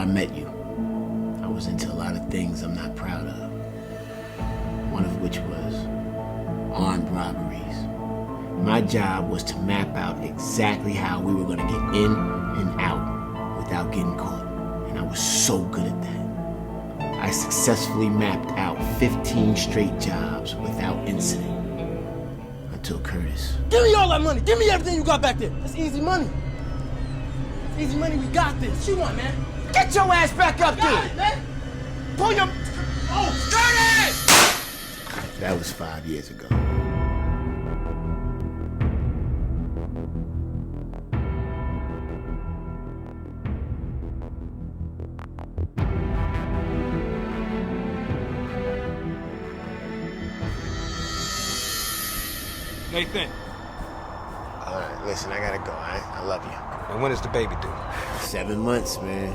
I met you, I was into a lot of things I'm not proud of. One of which was armed robberies. My job was to map out exactly how we were gonna get in and out without getting caught. And I was so good at that. I successfully mapped out 15 straight jobs without incident. Until Curtis. Give me all that money. Give me everything you got back there. That's easy money. It's easy money. We got this. What you want, man? Get your ass back up there! Got it, man. Pull your... Oh, Curtis! That was 5 years ago. Nathan. All right, listen, I gotta go, all right? I love you. And when is the baby due? 7 months, man.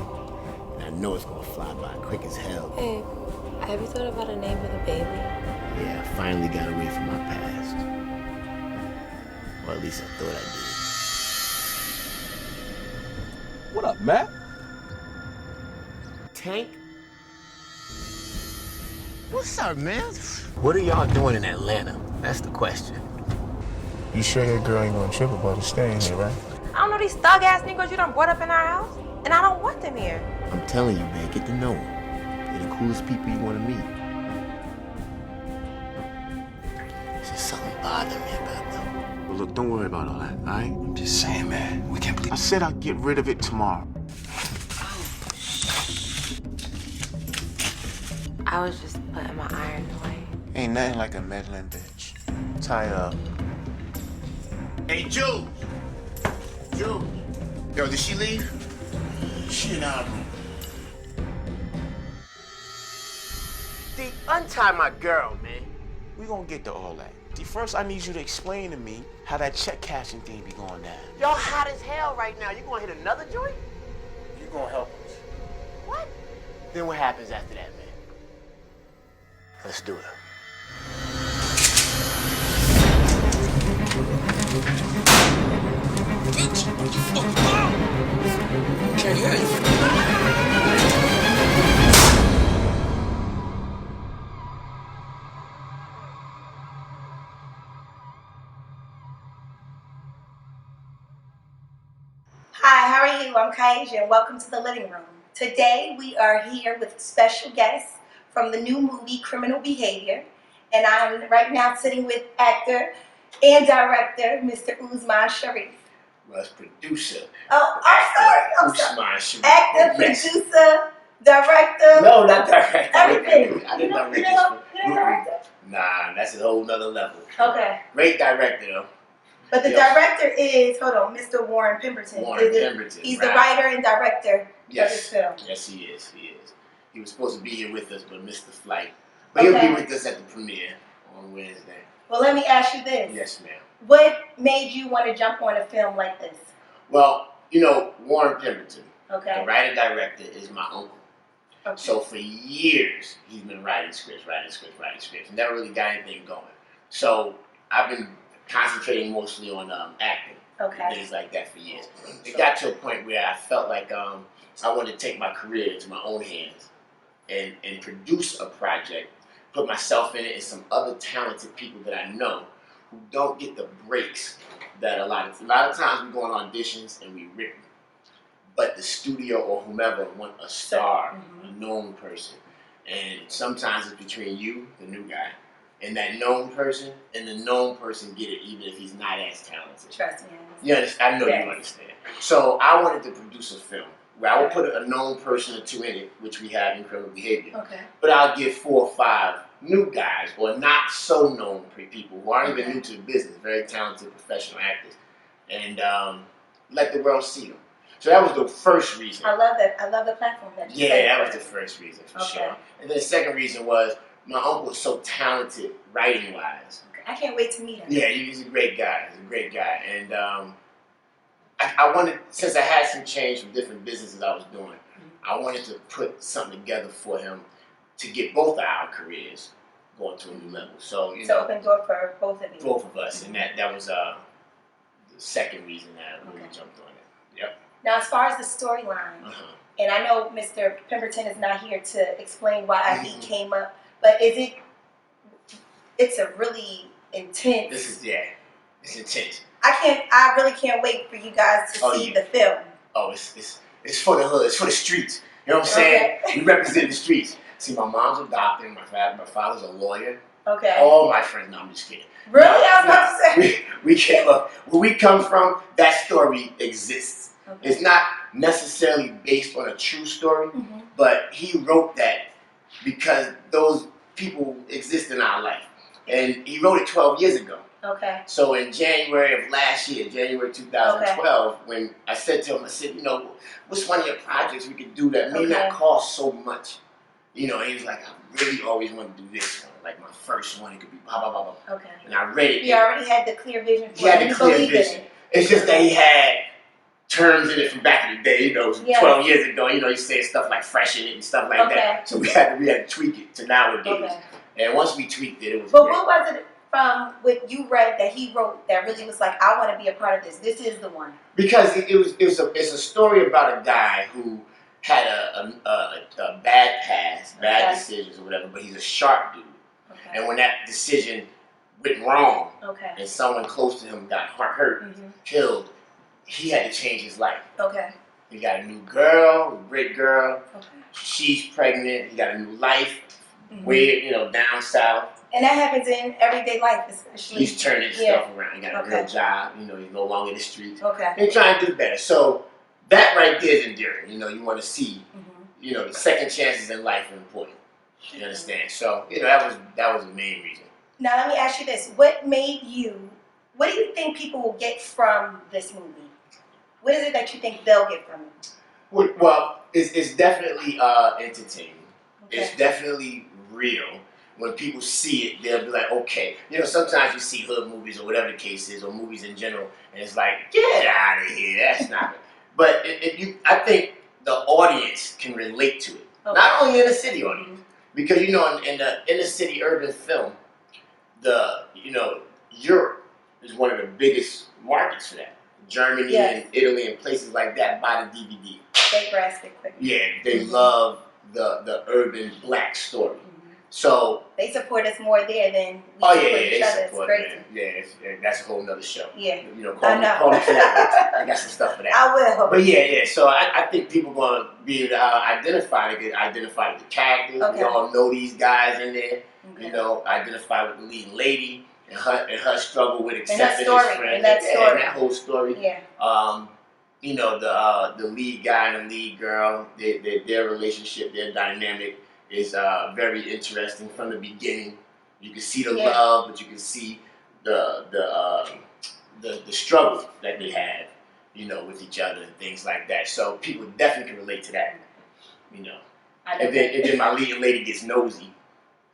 And I know it's gonna fly by quick as hell. Hey, have you thought about a name for the baby? Yeah, I finally got away from my past. Or at least I thought I did. What up, Matt? Tank? What's up, man? What are y'all doing in Atlanta? That's the question. You sure your girl ain't gonna trip about us staying here, right? I don't know these thug-ass niggas you done brought up in our house, and I don't want them here. I'm telling you, man, get to know them. They're the coolest people you want to meet. There's just something bothering me about them. Well, look, don't worry about all that, all right? I'm just saying, man. We can't believe... I said I'd get rid of it tomorrow. I was just putting my iron away. Ain't nothing like a meddling bitch. Tie up. Hey, Jules! Jules! Yo, did she leave? She in our room. D, untie my girl, man. We gonna get to all that. D, first I need you to explain to me how that check cashing thing be going down. Y'all hot as hell right now. You gonna hit another joint? You gonna help us? What? Then what happens after that, man? Let's do it. Can't hear you. Hi, how are you? I'm Kyaysha and welcome to the living room. Today we are here with special guests from the new movie Criminal Behavior, and I'm right now sitting with actor and director Mr. Usman Sharif. Well, it's producer. Oh, I'm sorry. Usman Sharif. Actor, Yes. producer, director. No, not director. Everything. I didn't direct You this know, one. you didn't direct it? Nah, that's a whole nother level. Okay. Great director, though. But the director is, hold on, Mr. Warren Pemberton. Warren Pemberton. He's the writer and director of this film. Yes, he is. He is. He was supposed to be here with us, but missed the flight. But he'll be with us at the premiere on Wednesday. Well, let me ask you this. Yes, ma'am. What made you want to jump on a film like this? Well, you know, Warren Pemberton, Okay. the writer-director, is my uncle. Okay. So for years, he's been writing scripts. Never really got anything going. So I've been concentrating mostly on acting and things like that for years. It got to a point where I felt like I wanted to take my career into my own hands and produce a project, put myself in it and some other talented people that I know who don't get the breaks that a lot of times we go on auditions and we rip them. But the studio or whomever want a star, a known person. And sometimes it's between you, the new guy, and that known person, and the known person get it even if he's not as talented. Trust me. You understand? I know you understand. So I wanted to produce a film where I would put a known person or two in it, which we have in Criminal Behavior. Okay. But I'll give 4 or 5 new guys or not so known people who aren't even new to the business, very talented professional actors, and let the world see them. So that was the first reason. I love that. I love the platform that you Yeah, that was the first reason for sure. And then the second reason was my uncle was so talented writing-wise. I can't wait to meet him. Yeah, he's a great guy. He's a great guy. And I wanted, since I had some change from different businesses I was doing, I wanted to put something together for him to get both of our careers going to a new level. So, you know, open door for both of you. Both of us. And that was the second reason that I really jumped on it. Yep. Now, as far as the storyline, and I know Mr. Pemberton is not here to explain why he came up, but it's a really intense. It's intense. I really can't wait for you guys to see the film. Oh, it's for the hood. It's for the streets. You know what I'm saying? We represent the streets. See, my mom's a doctor. My father's a lawyer. Okay. All my friends. No, I'm just kidding. Really? I was about to say. We came up. Where we come from, that story exists. Okay. It's not necessarily based on a true story, but he wrote that because those people exist in our life. And he wrote it 12 years ago. Okay. So in January of last year, January 2012, when I said to him, I said, you know, what's one of your projects we could do that may not cost so much? You know, and he was like, I really always want to do this one. Like my first one, it could be blah, blah, blah, blah. Okay. And I read it. He already had the clear vision for it. He had the clear vision. It's just that he had terms in it from back in the day, you know, 12 years ago. You know, he said stuff like fresh in it and stuff like that. So we had to tweak it to nowadays. Okay. And once we tweaked it, it was great. What was it from what you read that he wrote that really was like, I want to be a part of this? This is the one. Because it's a story about a guy who had a bad past, bad decisions or whatever, but he's a sharp dude. Okay. And when that decision went wrong, and someone close to him got hurt, killed, he had to change his life. Okay. He got a new girl, a great girl. Okay. She's pregnant. He got a new life. Way, you know, down south. And that happens in everyday life, especially. He's turning stuff around. He got a real job. You know, he's no longer in the streets. Okay. He's trying to do better. So that right there is endearing. You know, you want to see. You know, the second chances in life are important. You understand? So you know that was the main reason. Now let me ask you this: what do you think people will get from this movie? What is it that you think they'll get from it? Well, it's definitely entertaining. Okay. It's definitely real. When people see it, they'll be like, okay. You know, sometimes you see hood movies or whatever the case is, or movies in general, and it's like, get out of here. That's not it. But I think the audience can relate to it. Okay. Not only in the city audience, because you know, in the inner city urban film, Europe is one of the biggest markets for that. Germany and Italy and places like that buy the DVD. They grasp it quickly. Yeah, they love the urban black story. So they support us more there than we support each other. It's crazy. Yeah, that's a whole nother show. Yeah, you know, call me to that. I got some stuff for that. I will. But yeah. So I think people gonna be able to identify with the characters. Okay. We all know these guys in there. Okay. You know, identify with the leading lady and her struggle with accepting his friends. And that whole story. Yeah. You know, the lead guy and the lead girl, their relationship, their dynamic is very interesting from the beginning. You can see the love, but you can see the struggle that they have, you know, with each other and things like that. So people definitely can relate to that, you know. And then my leading lady gets nosy,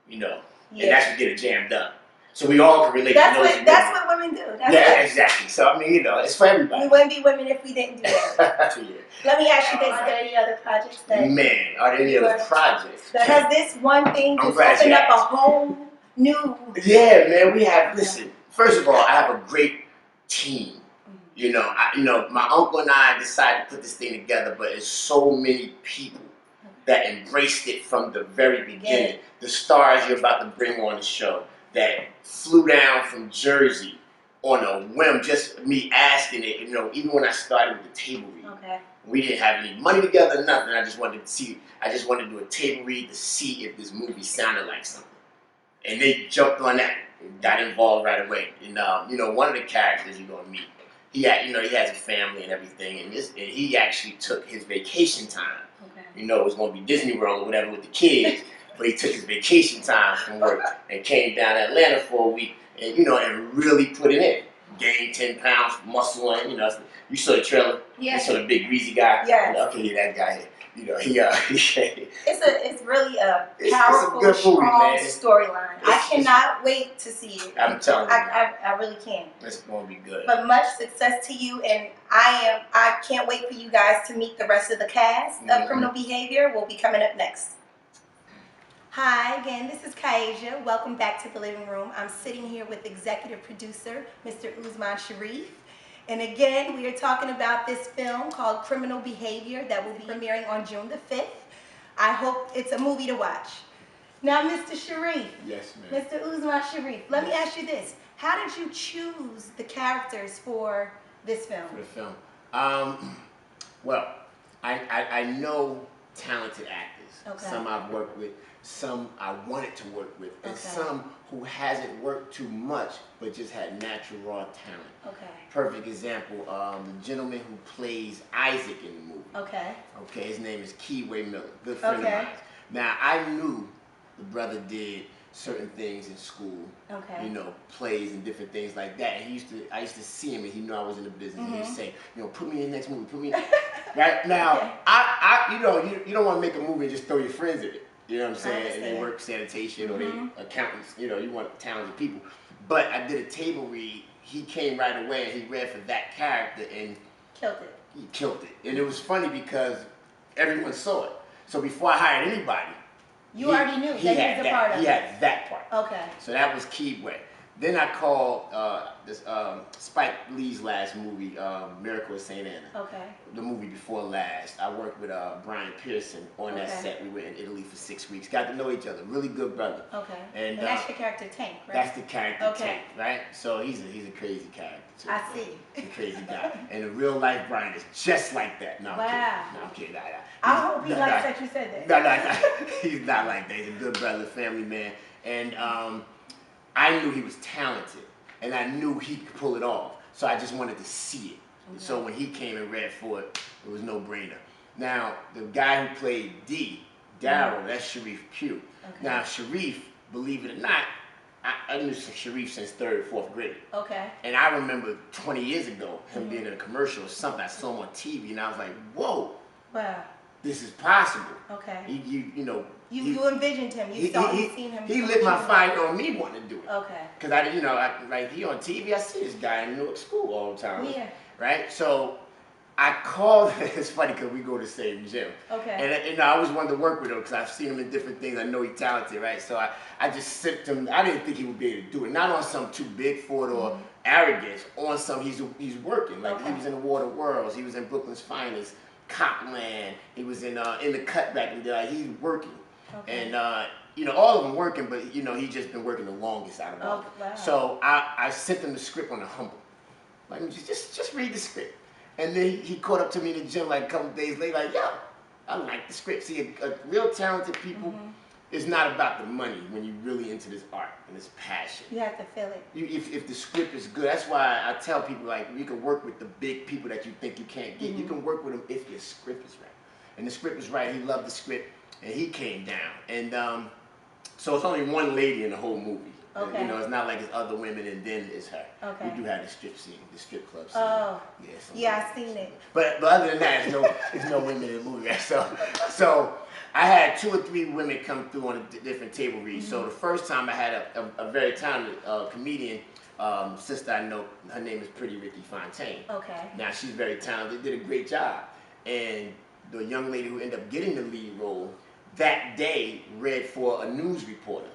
you know, and that's what get it jammed up. So we all can relate to nosy. That's what women do. Exactly. So I mean, you know, it's for everybody. We wouldn't be women if we didn't do that. Let me ask you this: are there any other projects that? Man, are there any other projects? Has this one thing just opened up a whole new? Yeah, man. We have. Listen. First of all, I have a great team. You know, my uncle and I decided to put this thing together, but it's so many people that embraced it from the very beginning. The stars you're about to bring on the show that flew down from Jersey on a whim, just me asking it. You know, even when I started with the table read, we didn't have any money together, nothing. I just wanted to do a table read to see if this movie sounded like something. And they jumped on that and got involved right away. And you know, one of the characters you're gonna meet, he has a family and everything, and he actually took his vacation time. You know, it was gonna be Disney World or whatever with the kids. But he took his vacation time from work and came down to Atlanta for a week, and you know, and really put it in. Gained 10 pounds, muscle on. You know, you saw the trailer. Yeah. You saw the big greasy guy. Yeah. You know, okay, that guy. You know, it's really a powerful, strong storyline. I cannot wait to see it. I'm telling you. I really can. It's going to be good. But much success to you, and I can't wait for you guys to meet the rest of the cast of Criminal Behavior. Will be coming up next. Hi again, this is Kyaysha. Welcome back to the living room. I'm sitting here with executive producer, Mr. Usman Sharif. And again, we are talking about this film called Criminal Behavior that will be premiering on June the 5th. I hope it's a movie to watch. Now, Mr. Sharif. Yes, ma'am. Mr. Usman Sharif, let me ask you this. How did you choose the characters for this film? For the film? Well, I know talented actors. Okay. Some I've worked with, some I wanted to work with, and some who hasn't worked too much but just had natural raw talent. Okay. Perfect example, the gentleman who plays Isaac in the movie. Okay. Okay, his name is Kyaysha Clory, good friend of mine. Now, I knew the brother did certain things in school, you know, plays and different things like that. And I used to see him, and he knew I was in the business. And he'd say, you know, put me in the next movie, put me in. Right now, you know, you don't want to make a movie and just throw your friends in it. You know what I'm saying? And they work sanitation or they accountants. You know, you want talented people. But I did a table read. He came right away and he read for that character and killed it. He killed it, and it was funny because everyone saw it. So before I hired anybody. You already knew that he was a part of it. He had that part. Okay. So that was Kyaysha. Then I called Spike Lee's last movie, Miracle at St. Anna. Okay. The movie before last. I worked with Brian Pearson on that set. We were in Italy for 6 weeks. Got to know each other. Really good brother. Okay. And that's the character Tank, right? That's the character Tank, right? So he's a crazy character too. I see. He's a crazy guy. And in real life, Brian is just like that. No, I'm kidding. I hope he likes that you said that. No. He's not like that. He's a good brother, family man. And I knew he was talented, and I knew he could pull it off. So I just wanted to see it. Okay. So when he came and read for it, it was no brainer. Now, the guy who played Daryl, that's Sharif Q. Okay. Now, Sharif, believe it or not, I knew Sharif since 3rd, 4th grade. Okay. And I remember 20 years ago, him being in a commercial or something. I saw him on TV, and I was like, whoa. Wow. This is possible. Okay. You know. You envisioned him. You seen him. He lit my fire on me wanting to do it. Okay. Because like he on TV, I see this guy in Newark School all the time. Yeah. Right? So I called, it's funny because we go to the same gym. Okay. And I always wanted to work with him because I've seen him in different things. I know he's talented, right? So I just sipped him. I didn't think he would be able to do it. Not on some too big for it or arrogance. On some, he's working. Like he was in the Water Worlds. He was in Brooklyn's Finest, Copland. He was in the Cut back in the day. He's working. Okay. And you know, all of them working, but you know, he's just been working the longest out of all. Oh, wow. So I sent him the script on the humble. Like, just read the script. And then he caught up to me in the gym like a couple days later, like, yo, I like the script. See, a real talented people, it's not about the money when you're really into this art and this passion. You have to feel it. If the script is good, that's why I tell people, like, you can work with the big people that you think you can't get. You can work with them if your script is right. And the script was right. He loved the script. And he came down, and so it's only one lady in the whole movie. Okay. You know, it's not like it's other women and then it's her. Okay. We do have the strip scene, the strip club scene. Oh. Yeah, I seen it. But other than that, there's no women in the movie. Right? So I had 2 or 3 women come through on a different table read. So the first time I had a very talented comedian sister I know. Her name is Pretty Ricky Fontaine. Okay. Now she's very talented. Did a great job, and the young lady who ended up getting the lead role that day read for a news reporter.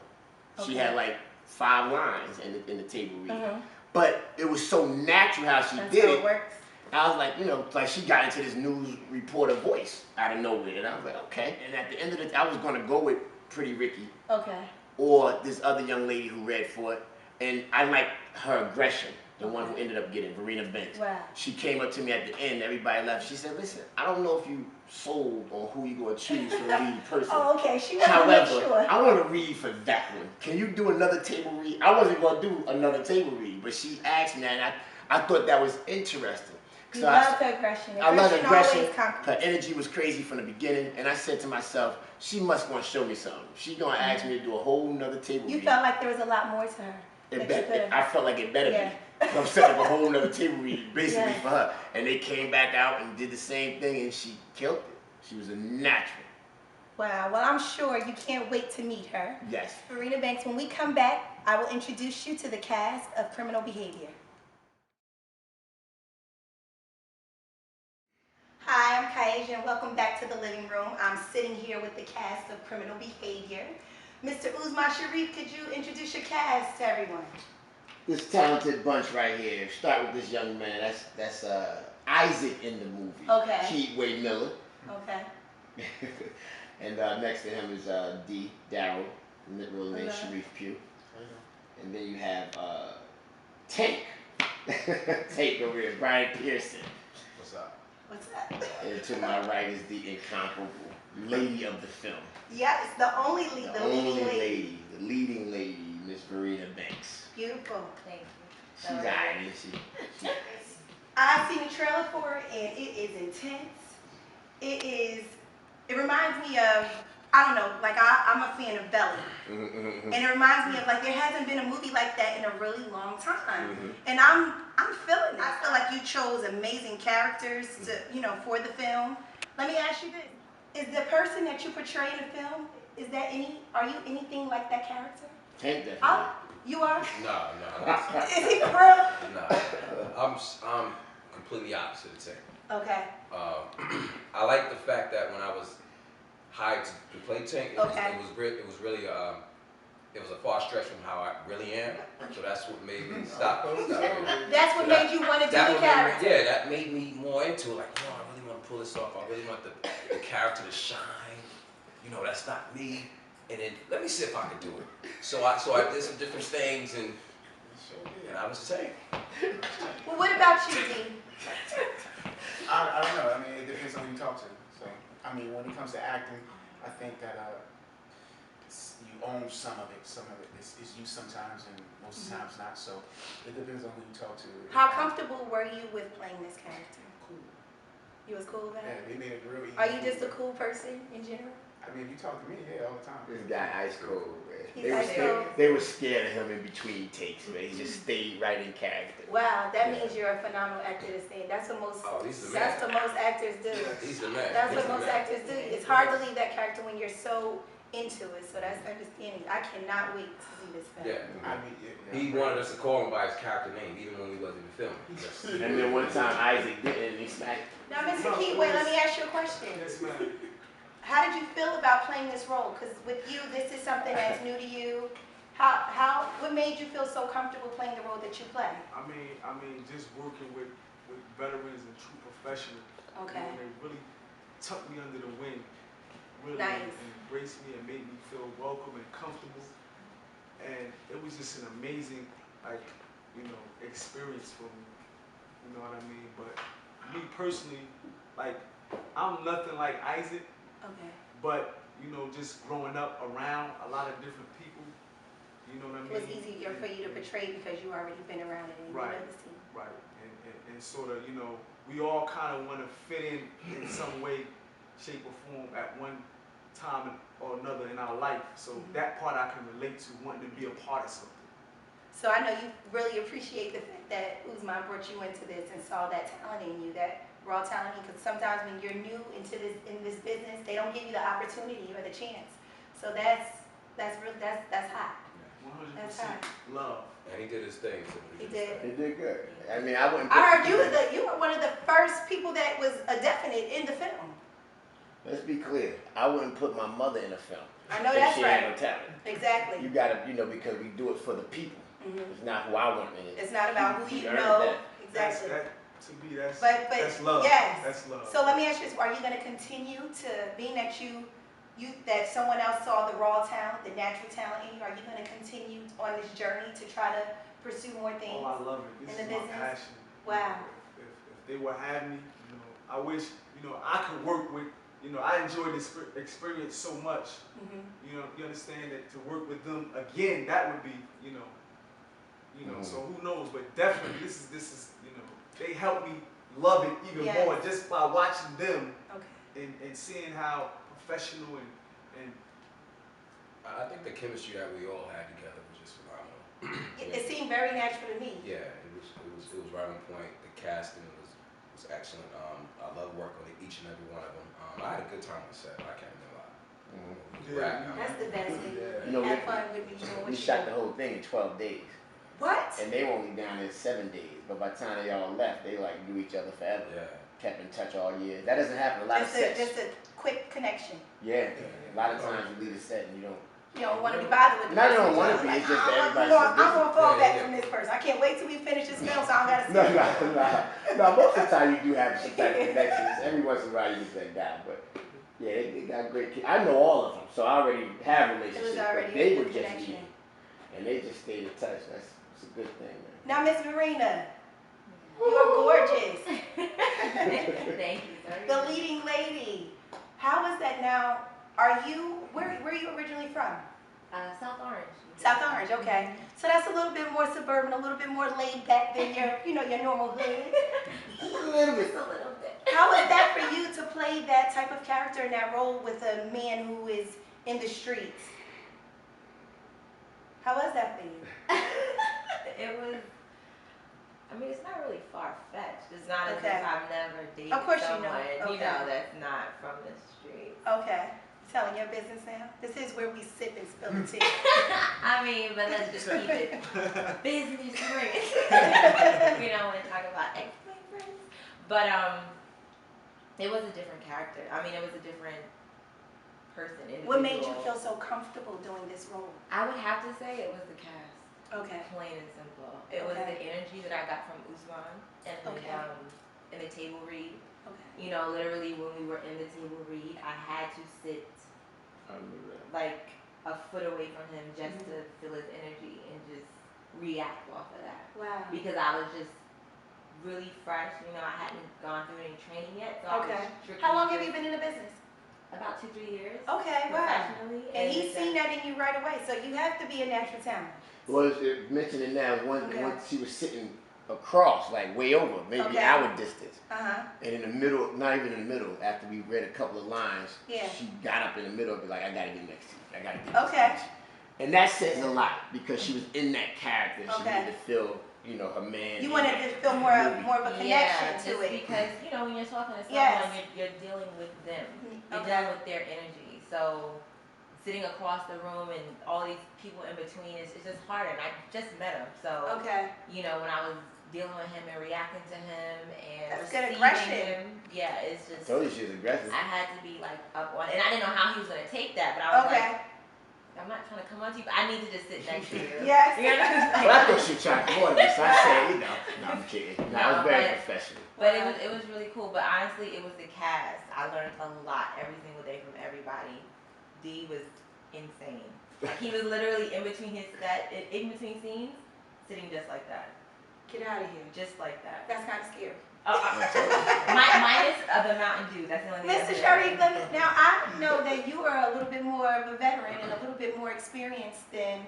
Okay. She had like 5 lines in the table read. But it was so natural how she did it. Works. I was like, you know, like she got into this news reporter voice out of nowhere. And I was like, okay. And at the end of the day, I was going to go with Pretty Ricky. Okay. Or this other young lady who read for it. And I liked her aggression. The one who ended up getting, Verena Banks. Wow. She came up to me at the end, everybody left. She said, listen, I don't know if you sold on who you're going to choose for the lead person. Oh, okay. She wanted to make sure. I want to read for that one. Can you do another table read? I wasn't going to do another table read, but she asked me that, and I thought that was interesting. You loved her aggression. I love aggression. Her energy was crazy from the beginning, and I said to myself, she must want to show me something. She's going to ask me to do a whole nother table read. You felt like there was a lot more to her. I felt like it better be. I'm setting up a whole nother table read basically for her. And they came back out and did the same thing, and she killed it. She was a natural. Wow, well, I'm sure you can't wait to meet her. Yes. Verena Banks, when we come back, I will introduce you to the cast of Criminal Behavior. Hi, I'm Kyaysha, and welcome back to the living room. I'm sitting here with the cast of Criminal Behavior. Mr. Usman Sharif, could you introduce your cast to everyone? this talented bunch right here. Start with this young man. That's Isaac in the movie. Okay. Keith Wade Miller. Okay. And next to him is Daryl, real name Sharif Pugh. And then you have Tank. Tank over here, Brian Pearson. What's up? What's that? And to my right is the incomparable lady of the film. Yeah, it's the only lead, the leading lady. The leading lady, Miss Marina Banks. Beautiful. Thank you. She's alright, isn't she? I've seen the trailer for it, and it is intense. It reminds me of, I don't know, like I'm a fan of Belly. And it reminds me of, like, there hasn't been a movie like that in a really long time. And I'm feeling it. I feel like you chose amazing characters to, you know, for the film. Let me ask you this. Is the person that you portray in the film, are you anything like that character? Tank definitely. You are? No. Is he for real? No. I'm completely opposite of Tank. Okay. I like the fact that when I was hired to play Tank, it was really it was a far stretch from how I really am. So that's what made me stop. That's what made you want to do the character. Yeah, that made me more into it. Like, you know, I really want to pull this off. I really want the character to shine. You know, that's not me. And then let me see if I can do it. So I did some different things, and I was Tank. Well, what about you, Dean? I don't know. I mean, it depends on who you talk to. So, I mean, when it comes to acting, I think that you own some of it. Some of it is you sometimes, and most times not. So, it depends on who you talk to. How comfortable were you with playing this character? Cool. You was cool about it? Yeah, they made it real easy. Are you just a cool person in general? I mean, you talk to me, all the time. This guy ice cold, man. He's ice cold. They were scared of him in between takes, man. He just stayed right in character. Wow, that means you're a phenomenal actor to stand. That's what most actors do. He's the man. That's what most actors do. It's hard to leave that character when you're so into it. So that's understanding. I cannot wait to see this film. Yeah. I mean, He wanted us to call him by his character name, even when we wasn't even filming. And then one time Isaac didn't, and he smacked. Now, Mr. Keith, wait, let me ask you a question. yes, ma'am. How did you feel about playing this role? Because with you, this is something that's new to you. What made you feel so comfortable playing the role that you play? I mean, just working with veterans and true professionals. Okay. You know, they really tucked me under the wing, really Nice. embraced me and made me feel welcome and comfortable. And it was just an amazing, like, you know, experience for me. You know what I mean? But me personally, like, I'm nothing like Isaac. Okay. But, you know, just growing up around a lot of different people, you know what I mean? It was easier for you to portray because you already been around it and you know the scene. Right. And sort of, you know, we all kind of want to fit in some way, shape, or form at one time or another in our life. So that part I can relate to, wanting to be a part of something. So I know you really appreciate the fact that Usman brought you into this and saw that talent in you, that raw talent, because sometimes when you're new into this business, they don't give you the opportunity or the chance. So that's hot. 100% love. And he did his thing. So He did. He did good. I mean, I wouldn't. I heard you were one of the first people that was a definite in the film. Let's be clear. I wouldn't put my mother in a film. I know if that's she right. had no talent. Exactly. You gotta, because we do it for the people. It's not who I want in it. It's not about who you earned know. that. Exactly. To me, that's But love. yes. That's love. So let me ask you this: are you going to continue to, being that that someone else saw the raw talent, the natural talent in you? Are you going to continue on this journey to try to pursue more things? Oh, I love it. This in is the my business? passion. Wow. If they would have me, I wish, I could work with, I enjoyed this experience so much. You understand that to work with them again, that would be, so who knows? But definitely, this is, they help me love it even more just by watching them and seeing how professional and I think the chemistry that we all had together was just phenomenal. It seemed very natural to me. Yeah, it was right on point. The casting was excellent. I love working with each and every one of them. I had a good time on set. I can't even lie. That's the best thing. Have fun with me. We shot the whole thing in 12 days. What? And they were only down there 7 days. But by the time they all left, they knew each other forever. Yeah. Kept in touch all year. That doesn't happen a lot of sets. Just a quick connection. Yeah. A lot of times you leave a set and you don't You don't want to be bothered with the No, person. you don't want to be. It's just that everybody's so busy. I'm going to fall back from this person. I can't wait till we finish this film so I don't got to see No, most of the time you do have some type of connections. Every once in a while you get that down, but yeah, they got great kids. I know all of them, so I already have relationships. But they were just me, and they just stayed in touch. That's a good thing, man. Now, Miss Marina, you are gorgeous. Thank you. The leading lady. How is that now? Where are you originally from? South Orange. South Orange, okay. So that's a little bit more suburban, a little bit more laid back than your normal hood. A little bit. Just a little bit. How is that for you to play that type of character in that role with a man who is in the streets? How was that for you? It was, I mean, it's not really far-fetched. It's not as if Okay. I've never dated Of course someone, you know. Okay. that's not from the street. Okay. Telling your business now? This is where we sip and spill the tea. I mean, but let's just keep it business free. We don't want to talk about ex-boyfriends. But it was a different character. I mean, it was a different person. What made you feel so comfortable doing this role? I would have to say it was the cast. Okay. Plain and simple. It was the energy that I got from Usman and in the table read. Okay. You know, literally when we were in the table read, I had to sit like a foot away from him just to feel his energy and just react off of that. Wow. Because I was just really fresh. You know, I hadn't gone through any training yet. So Okay. I was strictly How long have you been in the business? About 2-3 years. Okay, wow. Professionally. And he's seen that in you right away, so you have to be a natural talent. Well, it mentioned it now. Once she was sitting across, like way over, maybe our distance. And in the middle, not even in the middle, after we read a couple of lines, she got up in the middle and be like, I gotta get next to you. I gotta get next to you. And that says a lot because she was in that character. She needed to feel, her man. You wanted to feel more of a connection to it. Because, when you're talking to someone, you're dealing with them. You're dealing with their energy. So sitting across the room and all these people in between, it's just harder. And I just met him. So, when I was dealing with him and reacting to him and receiving him, it's just. I told you she was aggressive. I had to be like up on, and I didn't know how he was gonna take that, but I was like, I'm not trying to come on to you, but I need to just sit next to you. Yes. Well, I thought she was trying to come on me, so I said, no, I'm kidding. No, I was very professional. But it was really cool. But honestly, it was the cast. I learned a lot every single day from everybody. D was insane. Like he was literally in between scenes, sitting just like that. Get out of here. Just like that. That's kind of scary. Minus the Mountain Dew. That's the only thing. Mr. Sharif, now I know that you are a little bit more of a veteran and a little bit more experienced than,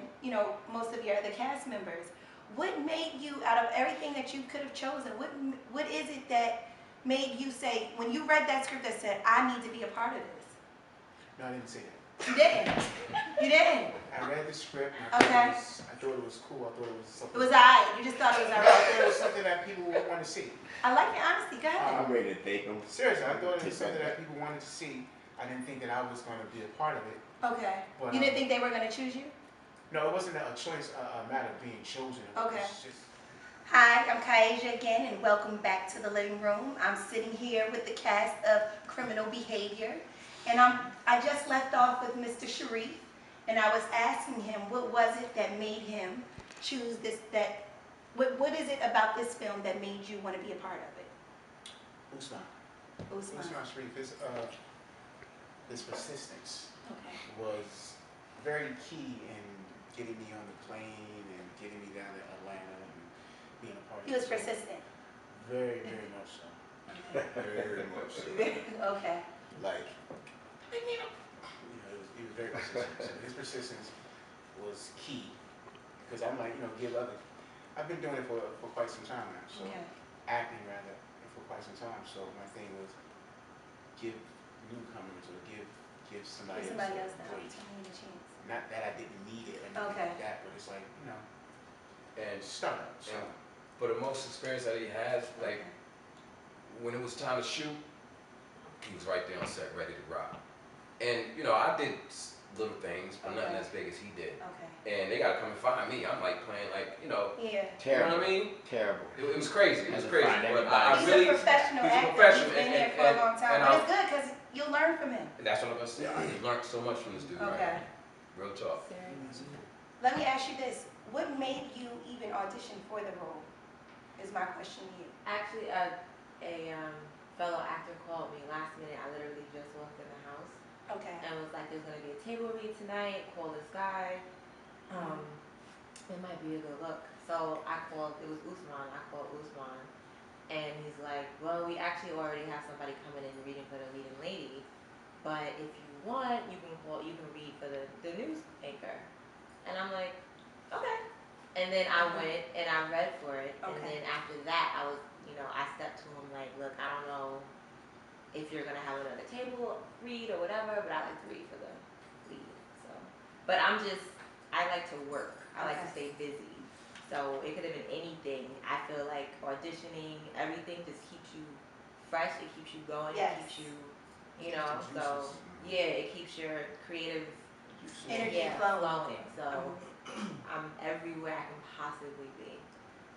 most of your other cast members. What made you, out of everything that you could have chosen, what is it that made you say, when you read that script that said, I need to be a part of this? No, I didn't say that. You didn't? You didn't? I read the script and I thought it was cool. I thought it was something. It was alright. You just thought it was alright. I thought it was something that people would want to see. I like your honesty. Go ahead. I'm ready to take them. Seriously, I thought it was something that people wanted to see. I didn't think that I was going to be a part of it. Okay. But, you didn't think they were going to choose you? No, it wasn't a choice, a matter of being chosen. Okay. Just... Hi, I'm Kyaysha again, and welcome back to the living room. I'm sitting here with the cast of Criminal Behavior, and I just left off with Mr. Sharif, and I was asking him what was it that made him choose this. What is it about this film that made you want to be a part of it? Usman Sharif, his persistence was very key in getting me on the plane and getting me down to Atlanta and being a part of it. He was persistent. Very, very much so. Very much so. Okay. Like, he was very persistent. So his persistence was key because I'm like, I've been doing it for quite some time now. So acting rather for quite some time. So my thing was give newcomers or give somebody else the chance. Not that I didn't need it or anything like that, but it's like, and start. So. For the most experience that he has, like when it was time to shoot, he was right there on set, ready to rock. And I did little things, but nothing as big as he did. And they gotta come and find me. I'm like playing Terrible. You know what I mean? Terrible. It was crazy. It was crazy. But He's a professional actor. He's been there for a long time. But it's good because you'll learn from him. And that's what I'm gonna say. I learned so much from this dude. Okay. Right? Real talk. Let me ask you this. What made you even audition for the role? Is my question to you. Actually, a fellow actor called me last minute. I literally just walked in the house. Okay. And was like, there's going to be a table read tonight. Call this guy. It might be a good look. So I called, it was Usman. I called Usman. And he's like, well, we actually already have somebody coming in reading for the leading lady. But if you want, you can read for the news anchor. And I'm like, okay. And then I went and I read for it. Okay. And then after that, I was, I stepped to him like, look, I don't know if you're going to have another table read or whatever, but I like to read for the lead. So, but I like to work. I like to stay busy. So it could have been anything. I feel like auditioning, everything just keeps you fresh. It keeps you going. Yes. It keeps you, so yeah, it keeps your creative energy flowing. So I'm everywhere I can possibly be.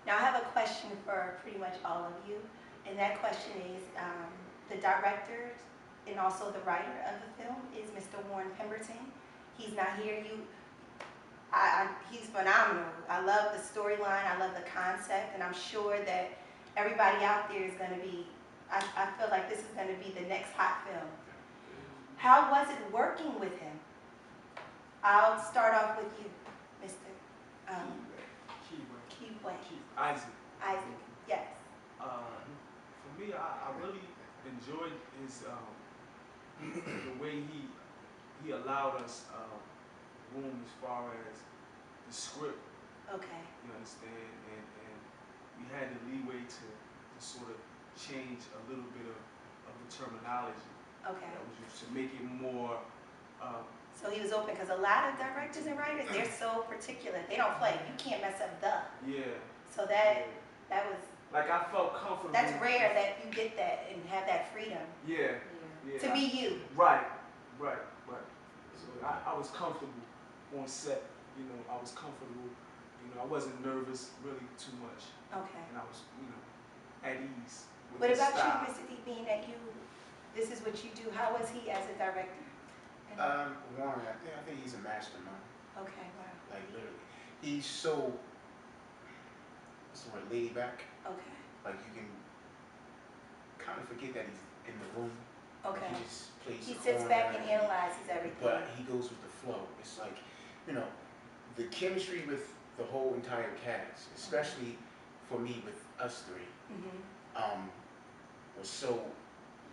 Now I have a question for pretty much all of you, and that question is, the director and also the writer of the film is Mr. Warren Pemberton. He's not here. He's phenomenal. I love the storyline. I love the concept, and I'm sure that everybody out there is going to be. I feel like this is going to be the next hot film. How was it working with him? I'll start off with you, Mr. Isaac, yes. For me, I really enjoyed his the way he allowed us room as far as the script. Okay. You understand, and we had the leeway to sort of change a little bit of the terminology. Okay. That was just to make it more. So he was open, because a lot of directors and writers, they're so particular. They don't play. You can't mess up the. Yeah. So that was. Like, I felt comfortable. That's rare that you get that and have that freedom. Yeah. To be you. Right. So I was comfortable on set. I was comfortable. I wasn't nervous really too much. Okay. And I was, at ease. What about you, Mr. D, being that this is what you do? How was he as a director? Warren, I think he's a mastermind. Okay, wow. Like, literally. He's so, what's the word, laid back. Okay. Like, you can kind of forget that he's in the room. Okay. He just plays. He sits back and analyzes everything. But he goes with the flow. It's like, the chemistry with the whole entire cast, especially for me with us three, was so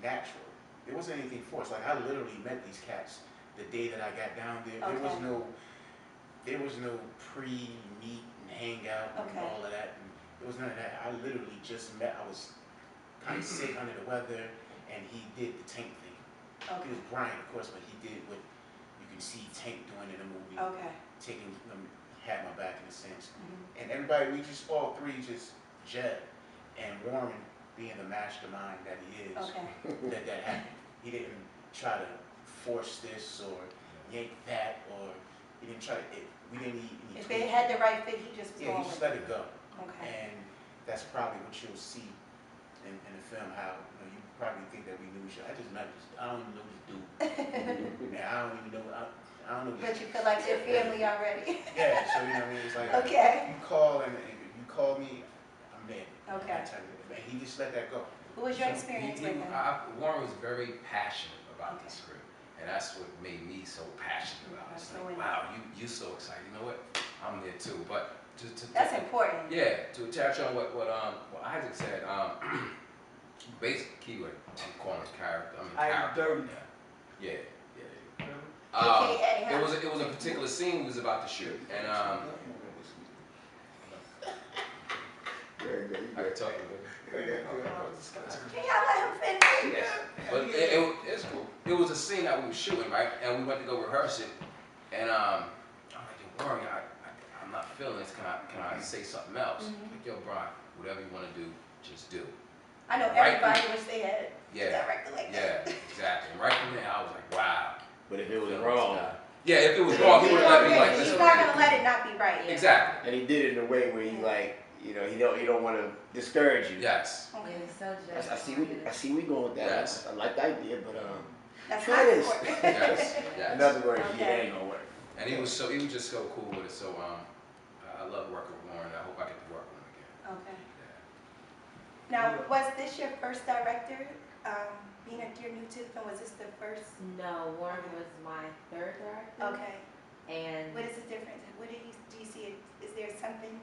natural. There wasn't anything forced. Like, I literally met these cats the day that I got down there. Okay. There was no pre-meet and hangout and all of that. And there was none of that. I literally just met. I was kind of sick, under the weather, and he did the Tank thing. Okay. It was Brian, of course, but he did what you can see Tank doing in the movie. Okay. Had my back in a sense. And everybody, we just, all three just gelled. And Warren, being the mastermind that he is, that happened. He didn't try to force this or yank that, or he didn't try to, we didn't eat any. If it had the right fit, he just was he just let it go. Okay. And that's probably what you'll see in the film, how you probably think that we knew each other. I just met this, I don't even know this dude. I don't even know, I don't know. But you feel like they're family already. Yeah, so it's like, you call and if you call me, I'm there. Okay. And he just let that go. What was your experience with him? Warren was very passionate about the script, and that's what made me so passionate about it. It's like, wow, you so excited. You know what? I'm there too. But that's important. Yeah, to attach on what Isaac said. Basic keyword, I'm calling his character. Dirty. Yeah. It was a particular scene we was about to shoot, and I could talk about it. Can y'all let him finish? Yeah. But it's cool. It was a scene that we were shooting, right? And we went to go rehearse it, and I'm like, Warren, I'm not feeling this. Can I say something else? Like, yo, Brian, whatever you want to do, just do. I know everybody wish they had a director like that. Yeah, exactly. And right from there, I was like, wow. But if it was wrong. Yeah, if it was wrong, he would let me like this. He's not gonna let it not be right. Exactly. And he did it in a way where he he don't want to discourage you. Yes. Yeah, he's so just. I see we going with that. Yes. I like the idea, but that's try this. Yes. In other words, it ain't gonna work. And he was just so cool with it. So I love working with Warren. I hope I get to work with him again. Okay. Now, was this your first director? Being that you're new to the film, was this the first? No, Warren was my third director. Okay. And what is the difference? What do you see? Is there something?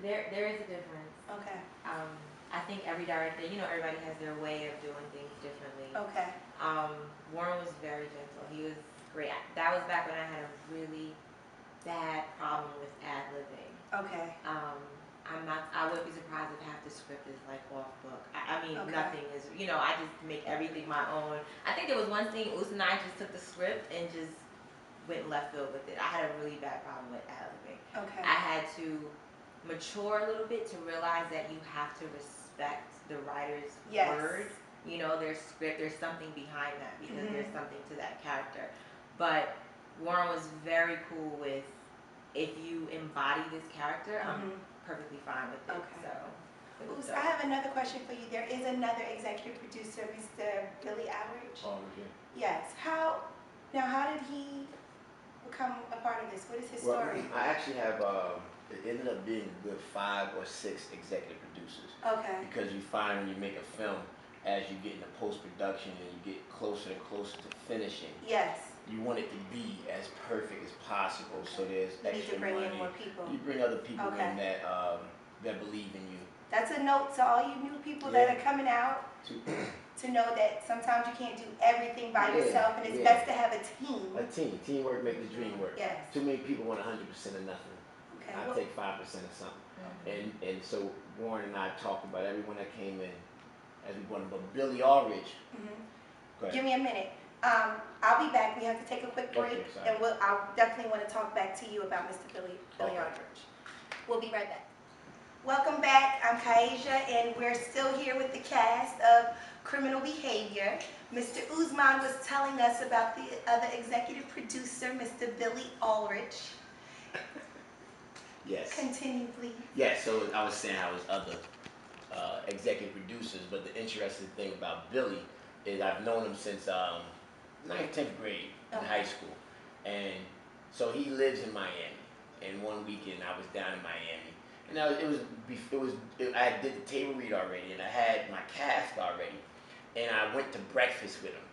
There is a difference. Okay. I think every director, everybody has their way of doing things differently. Okay. Warren was very gentle. He was great. That was back when I had a really bad problem with ad-libbing. Okay. I wouldn't be surprised if half the script is like off book. I mean, okay. Nothing is, I just make everything my own. I think there was one scene, Usman and I just took the script and just went left field with it. I had a really bad problem with ad-libbing. Okay. I had to mature a little bit to realize that you have to respect the writer's word. Their script, there's something behind that because there's something to that character. But Warren was very cool with, if you embody this character, I'm perfectly fine with it. Okay. So I have another question for you. There is another executive producer, Mr. Billy Aldridge. Oh, yeah. Yes. How did he become a part of this? What is his story? I actually have, it ended up being a good 5 or 6 executive producers. Okay. Because you find when you make a film, as you get into post-production and you get closer and closer to finishing, yes, you want it to be as perfect as possible. So there's extra bring money. In more people. You bring other people in that believe in you. That's a note to all you new people that are coming out to know that sometimes you can't do everything by yourself, and it's best to have a team. Teamwork makes the dream work. Yes. Too many people want 100% of nothing. Okay. I take 5% of something. And so Warren and I talked about everyone that came in as we wanted, but Billy Aldridge. Give me a minute. I'll be back. We have to take a quick break, and I'll definitely want to talk back to you about Mr. Billy Aldridge. We'll be right back. Welcome back. I'm Kyaysha, and we're still here with the cast of Criminal Behavior. Mr. Usman was telling us about the other executive producer, Mr. Billy Aldridge. Yes. Continue, please. Yes, so I was saying I was other executive producers, but the interesting thing about Billy is I've known him since 9th, 10th grade in high school. And so he lives in Miami. And one weekend I was down in Miami. And I did the table read already, and I had my cast already. And I went to breakfast with him.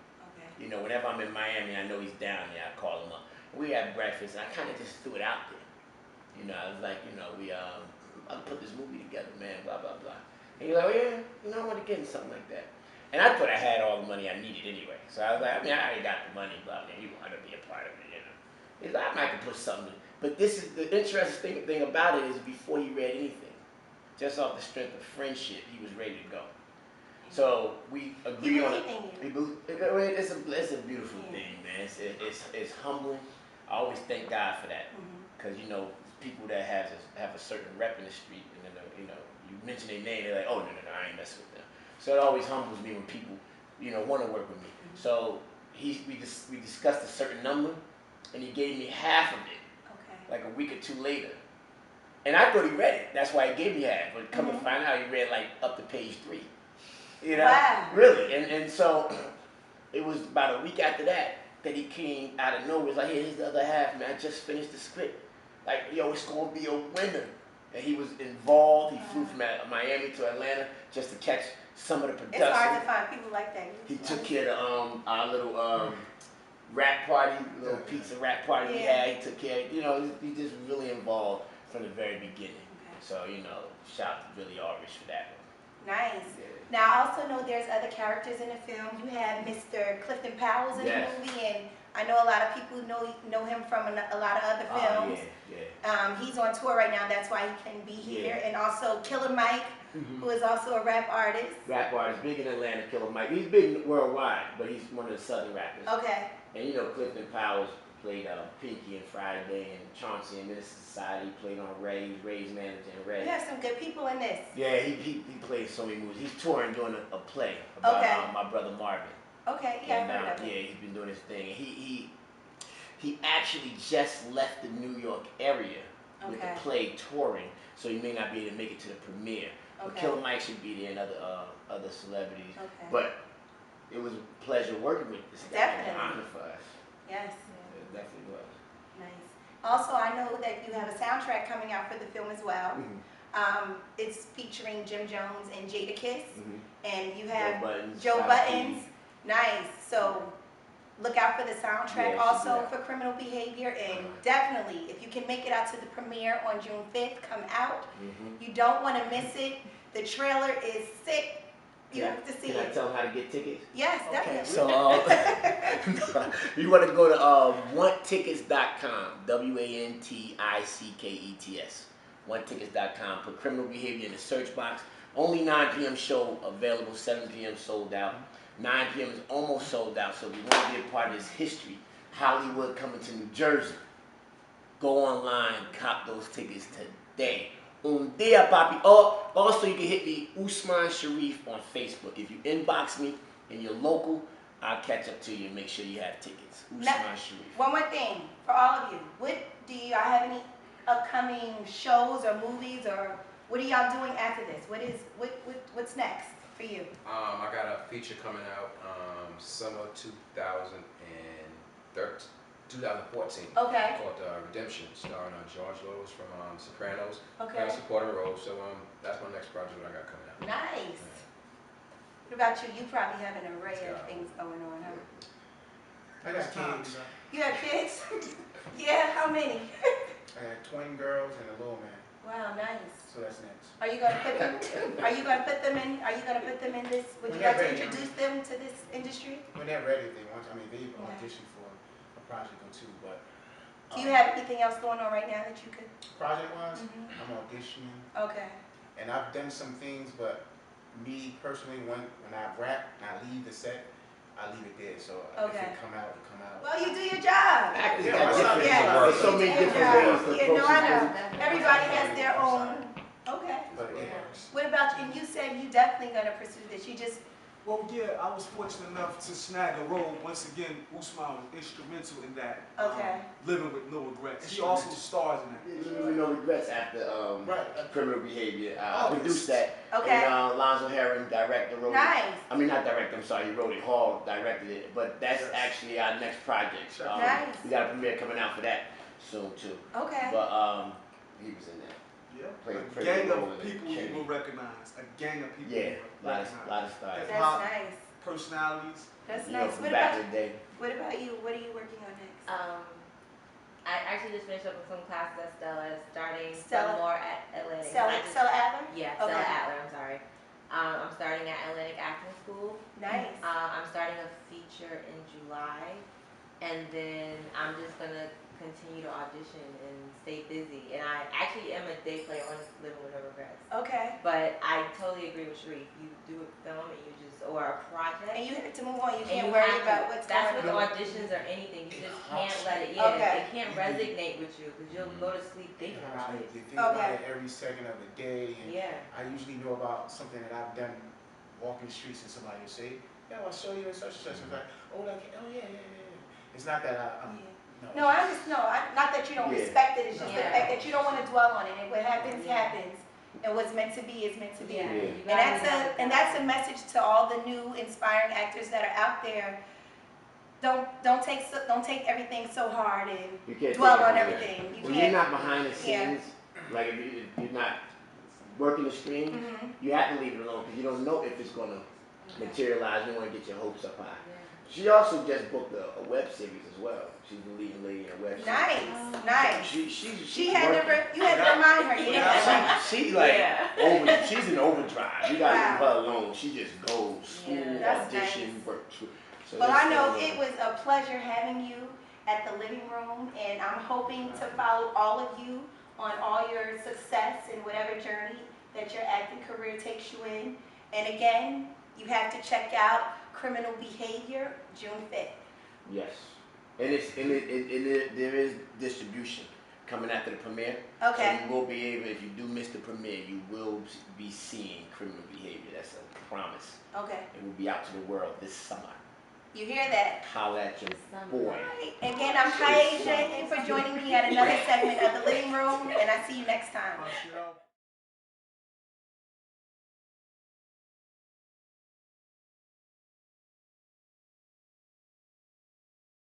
Okay. Whenever I'm in Miami, I know he's down there, I call him up. We had breakfast, and I kind of just threw it out there. I was like, I'll put this movie together, man, blah, blah, blah. And he's like, oh, yeah, I want to get in something like that. And I thought I had all the money I needed anyway. So I was like, I already got the money, blah, blah, you want to be a part of it, He's like, I might have to put something in. But this is the interesting thing about it is before he read anything, just off the strength of friendship, he was ready to go. So we agree on it. It's a beautiful thing, man. It's humbling. I always thank God for that. Because, people that have a certain rep in the street, and then, you mention their name, they're like, oh, no, I ain't messing with them. So it always humbles me when people, want to work with me. So we discussed a certain number, and he gave me half of it, like a week or two later. And I thought he read it. That's why he gave me half. But come to find out, he read like up to page 3. Wow. Really. And so it was about a week after that he came out of nowhere. It's like, hey, here's the other half, man. I just finished the script. Like, yo, it's going to be a winner. And he was involved. He flew from Miami to Atlanta just to catch some of the production. It's hard to find people like that. He took care of our little rap party, little pizza rap party we had. He took care of, he just really involved from the very beginning. So, shout out to Billy Aldridge for that one. Nice. Yeah. Now, I also know there's other characters in the film. You have Mr. Clifton Powell's in the movie, and I know a lot of people know him from a lot of other films. He's on tour right now, that's why he can be here. And also Killer Mike, who is also a rap artist. Rap artist, big in Atlanta, Killer Mike. He's big worldwide, but he's one of the southern rappers. Okay. And Clifton Powell's played Pinky and Friday and Chauncey and Minister Society. He played on Ray's manager and Ray. You have some good people in this. Yeah, he played so many movies. He's touring doing a play about my brother Marvin. Okay, yeah, I heard of it. Yeah, he's been doing his thing. He actually just left the New York area with the play touring, so he may not be able to make it to the premiere. But Killer Mike should be there and other celebrities. But it was a pleasure working with this guy. Definitely. It was an honor for us. Yes. It definitely was. Nice. Also, I know that you have a soundtrack coming out for the film as well. It's featuring Jim Jones and Jadakiss, and you have Joe Buttons. Nice. So look out for the soundtrack also for Criminal Behavior, and definitely, if you can make it out to the premiere on June 5th, come out. You don't want to miss it. The trailer is sick. You have to see it. Can I tell them how to get tickets? Yes, definitely. Okay, so you want to go to wanttickets.com, WANTICKETS, wanttickets.com. Put Criminal Behavior in the search box. Only 9 p.m. show available, 7 p.m. sold out. 9 p.m. is almost sold out, so if you want to be a part of this history, Hollywood coming to New Jersey, go online, cop those tickets today. Un dia, papi. Oh, also you can hit me, Usman Sharif, on Facebook. If you inbox me and you're local, I'll catch up to you and make sure you have tickets. Usman Sharif. One more thing for all of you. What do you have any upcoming shows or movies, or what are y'all doing after this? What's next for you? I got a feature coming out summer 2014. Okay. Called Redemption, starring George Lewis from Sopranos. Okay. Got a supporting role, so that's my next project that I got coming out. Nice. What about you? You probably have an array of things going on, huh? I got kids. You have kids? Yeah, how many? I got twin girls and a little man. Wow, nice. So that's next. Are you gonna put them? Are you gonna put them in? Are you gonna put them in this? Would you like to introduce them to this industry? When they're ready, if they want. I mean, they audition for a project or two, but. Do you have anything else going on right now that you could? Project-wise, I'm auditioning. Okay. And I've done some things, but me personally, when I rap and I leave the set, I leave it there. So if it come out, it come out. Well, you do your job. There's so many different ways to no, I know. Everybody has their own. Okay. But it works. What about you? And you said you definitely gonna pursue this. You just. Well, yeah, I was fortunate enough to snag a role. Once again, Usman was instrumental in that. Okay. Living with No Regrets. He also stars in that. Living with No Regrets after Criminal Behavior. I produced that. Okay. And Lonzo Herring, director, wrote Nice. it. I mean, not director, I'm sorry, he wrote it. Hall directed it. But that's actually our next project. Nice. We got a premiere coming out for that soon, too. Okay. But he was in that. Yeah. A gang of people you will recognize. A gang of people. Yeah, a lot of stars. That's nice. Personalities. That's you nice. know, from back in the day. What about you? What are you working on next? I actually just finished up with some classes at Stella, starting some more at Atlantic. Stella Adler? Yeah, Stella Adler, I'm sorry. I'm starting at Atlantic Acting School. Nice. I'm starting a feature in July, and then I'm just gonna continue to audition and stay busy. And I actually am a day player on Living with No Regrets. Okay. But I totally agree with Sharif. You do a film and you just, or a project. And you have to move on. You can't worry about what's going on. That's with auditions or anything. You just can't let it, it can't resonate with you because you'll go to sleep thinking about it. You think about it every second of the day. And I usually know about something that I've done walking the streets and somebody will say, yeah, I saw you in such and such. I'm like, oh, yeah. It's not that I'm not that you don't respect it. It's just the fact that you don't want to dwell on it. And what happens, happens. And what's meant to be is meant to be. Yeah. And that's a message to all the new inspiring actors that are out there. Don't take everything so hard and dwell on everything. When you're not behind the scenes, like if you're not working the screen, you have to leave it alone because you don't know if it's going to materialize. You don't want to get your hopes up high. She also just booked a web series as well. She's the leading lady in a web series. Nice. She had to, you had to remind her. She's in overdrive. You gotta leave her alone. She just goes school, audition, work. So well, I know it was a pleasure having you at the living room, and I'm hoping to follow all of you on all your success in whatever journey that your acting career takes you in. And again, you have to check out Criminal Behavior, June 5th. Yes. And there is distribution coming after the premiere. Okay. So you will be able, if you do miss the premiere, you will be seeing Criminal Behavior. That's a promise. Okay. It will be out to the world this summer. You hear that? Holla at your boy. Right. Again, I'm Kyaysha. Thanks for joining me at another segment of The Living Room, and I see you next time.